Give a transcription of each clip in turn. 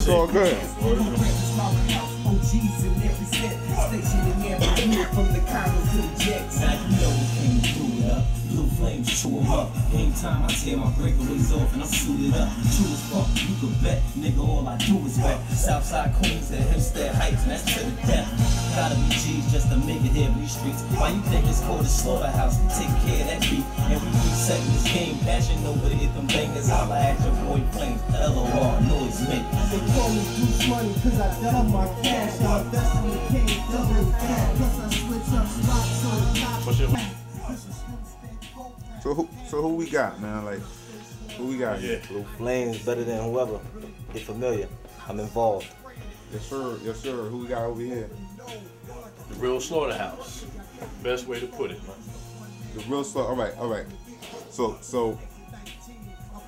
It's all good. Blue flames chew 'em up. Game time, I tear my breakaways off and I'm suited up. True as fuck, you can bet, nigga, all I do is rap. Southside Queens at Hempstead Heights, and that's to the death. Gotta be G's just to make it here in these streets. Why you think it's called a slaughterhouse? Take care of that beat. And we resetting this game, passion over to hit them bangers. Holla at your boy Flames, LOR, noise make. They call me Deuce Money cause I double my cash. I'm investing in the king, double cash. Plus I switch up spots so it's not. What's your So who we got, man? Like, who we got here? Blue Flames better than whoever. Get familiar. I'm involved. Yes, sir. Yes, sir. Who we got over here? The real Slaughterhouse. Best way to put it, man. The real slow. All right, all right. So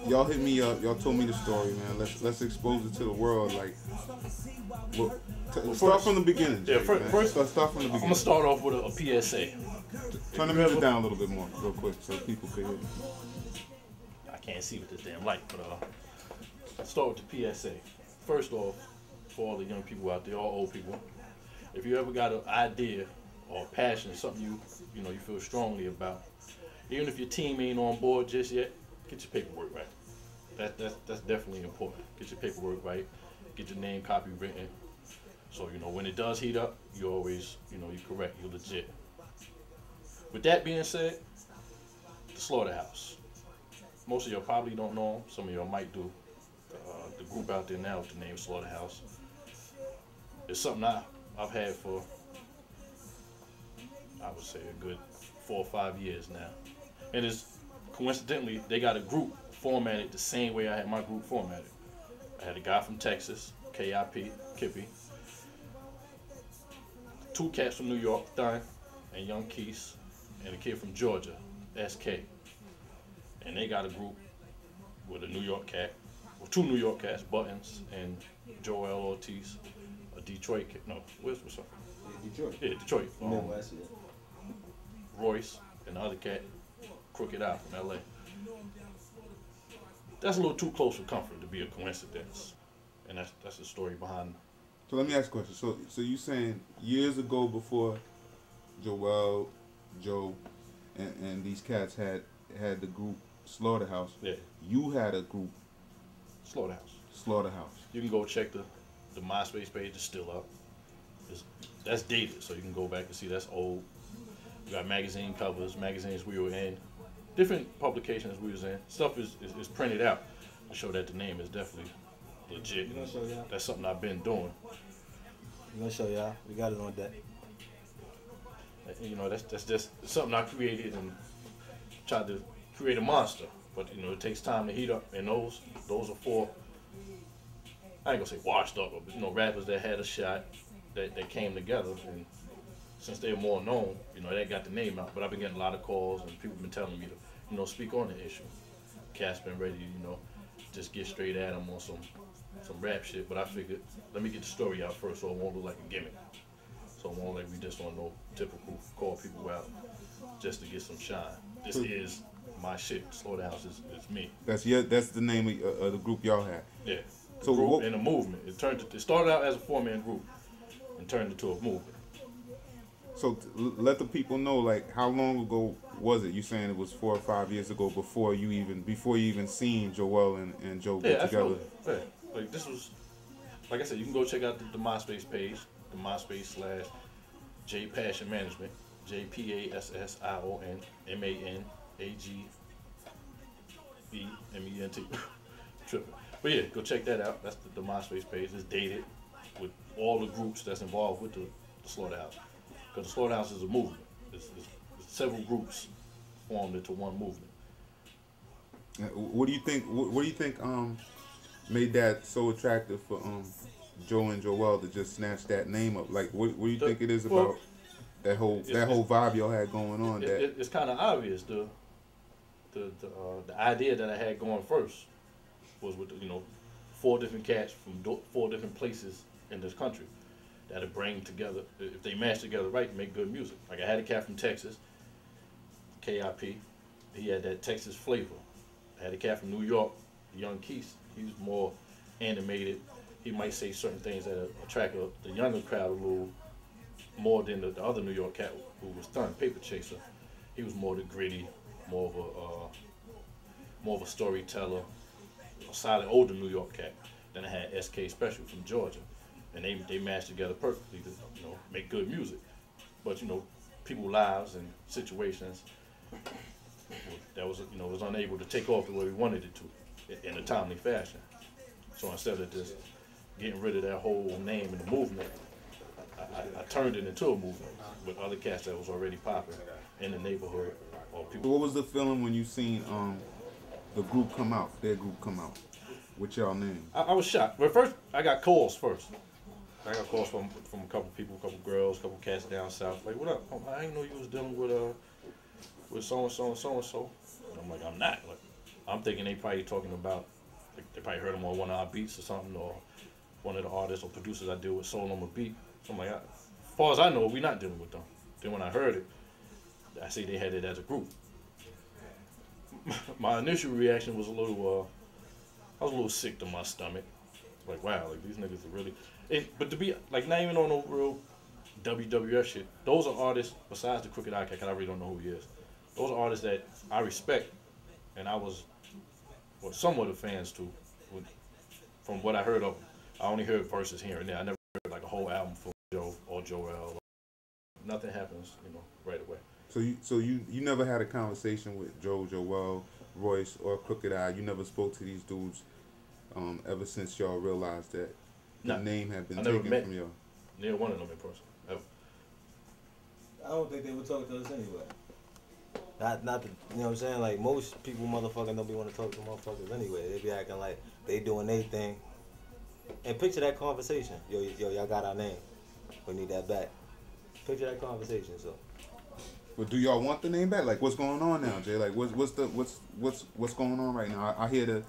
y'all hit me up. Y'all told me the story, man. Let's expose it to the world. Like, start from the beginning. Yeah, Jay, first start from the beginning. I'm gonna start off with a PSA. Turn the music down a little bit more, real quick, so people can hear. I can't see with this damn light, but let's start with the PSA. First off, for all the young people out there, all old people, if you ever got an idea or a passion, something you feel strongly about, even if your team ain't on board just yet, get your paperwork right. That's definitely important. Get your paperwork right. Get your name copy written. So when it does heat up, you always you're correct. You're legit. With that being said, the Slaughterhouse. Most of y'all probably don't know them. Some of y'all might do. The group out there now with the name Slaughterhouse. It's something I've had for, I would say, a good 4 or 5 years now. And it's coincidentally, they got a group formatted the same way I had my group formatted. I had a guy from Texas, KIP, Kippy. 2 cats from New York, Thun, and Young Keese. And a kid from Georgia, SK. And they got a group with a New York cat, well, 2 New York cats, Buttons and Joel Ortiz, a Detroit cat. No, what's up? Detroit. Yeah, Detroit. Midwest, Royce and the other cat, Crooked Eye from LA. That's a little too close for comfort to be a coincidence. And that's the story behind. So let me ask a question. So you saying years ago, before Joel, Joe, and these cats had the group Slaughterhouse. Yeah. You had a group Slaughterhouse. You can go check the MySpace page. It's still up. That's dated, so you can go back and see that's old. We got magazine covers, magazines we were in, different publications we was in. Stuff is printed out to show that the name is definitely legit. That's something I've been doing. I'm gonna show y'all. We got it on deck. That's just something I created and tried to create a monster. But it takes time to heat up, and those are for, I ain't gonna say washed up, but rappers that had a shot that came together, and since they're more known, they got the name out. But I've been getting a lot of calls, and people been telling me to speak on the issue. Cat's been ready to just get straight at them on some rap shit. But I figured, let me get the story out first, so it won't look like a gimmick. So it won't like we just don't know typical call people out just to get some shine. This is my shit. Slaughterhouse is me. That's the name of the group y'all had. Yeah. So group and a movement. It started out as a 4-man group and turned into a movement. So let the people know, like, how long ago was it? You saying it was 4 or 5 years ago before you even seen Joel and Joe get together? Yeah. Like this was, like I said, you can go check out the MySpace page, the MySpace/J Passion Management, JPassionManagement. Tripping. But yeah, go check that out. That's the MySpace page. It's dated with all the groups that's involved with the Slaughterhouse. Because the Slaughterhouse is a movement. It's several groups formed into one movement. What do you think? What do you think made that so attractive for Joe and Joel to just snatch that name up? Like, what do you think it is about that whole vibe y'all had going on? It's kind of obvious. The idea that I had going first was with 4 different cats from 4 different places in this country that'll bring together, if they match together right, make good music. Like I had a cat from Texas, KIP. He had that Texas flavor. I had a cat from New York, Young Keese. He was more animated. he might say certain things that attract the younger crowd a little more than the other New York cat who was done, Paper Chaser. He was more the gritty, more of a storyteller, a solid older New York cat. Then I had SK Special from Georgia, and they matched together perfectly to make good music. But people's lives and situations that was was unable to take off the way we wanted it to in a timely fashion. So instead of just getting rid of that whole name and the movement, I turned it into a movement with other cats that was already popping in the neighborhood or people. What was the feeling when you seen the group come out, their group come out with y'all name? I was shocked. But first, I got calls first. I got calls from a couple people, a couple girls, a couple cats down south. Like, what up? Oh, I didn't know you was dealing with so and so and so and so. And I'm like, I'm not. Like, I'm thinking they probably talking about, like, they probably heard them on one of our beats or something, or one of the artists or producers I deal with sold them a beat. So I'm like, as far as I know, we're not dealing with them. Then when I heard it, I see they had it as a group. My initial reaction was I was a little sick to my stomach. Like, wow, like these niggas are really. But to be like not even on no real WWF shit. Those are artists besides the Crooked Eye Cat. I really don't know who he is. Those are artists that I respect, and I was, somewhat of fans to. From what I heard of them, I only heard verses here and there. I never heard like a whole album for Joe or Joel. Nothing happens, right away. So you never had a conversation with Joe, Joel, Royce, or Crooked Eye. You never spoke to these dudes ever since y'all realized that the name had been taken from y'all. Neither one of them in person ever. I don't think they would talk to us anyway. Not the, you know what I'm saying? Like most people, motherfucking don't be want to talk to motherfuckers anyway. They be acting like they doing their thing. And picture that conversation. Yo, y'all got our name. We need that back. Picture that conversation. So. But do y'all want the name back? Like, what's going on now, Jay? Like, what's going on right now? I hear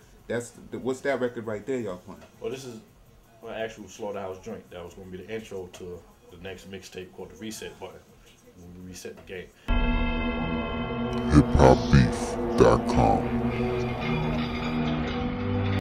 what's that record right there y'all playing? Well, this is an actual Slaughterhouse joint. That was going to be the intro to the next mixtape called the Reset Button. When we reset the game. HipHopBeef.com